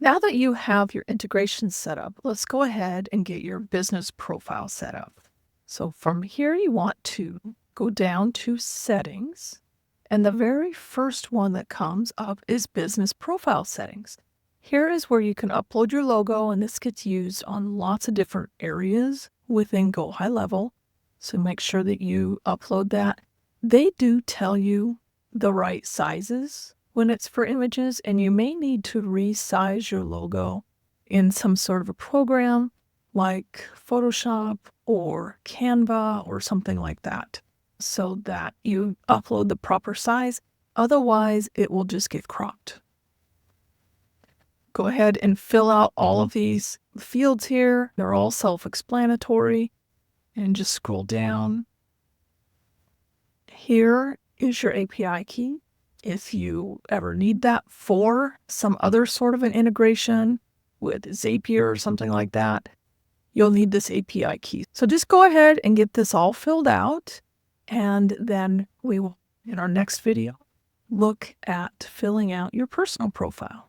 Now that you have your integration set up, let's go ahead and get your business profile set up. So from here, you want to go down to Settings, and the very first one that comes up is Business Profile Settings. Here is where you can upload your logo, and this gets used on lots of different areas within GoHighLevel. So make sure that you upload that. They do tell you the right sizes when it's for images, and you may need to resize your logo in some sort of a program like Photoshop or Canva or something like that, so that you upload the proper size. Otherwise, it will just get cropped. Go ahead and fill out all of these fields here. They're all self-explanatory. And just scroll down. Here is your API key. If you ever need that for some other sort of an integration with Zapier or something like that, you'll need this API key. So just go ahead and get this all filled out, and then we will, in our next video, look at filling out your personal profile.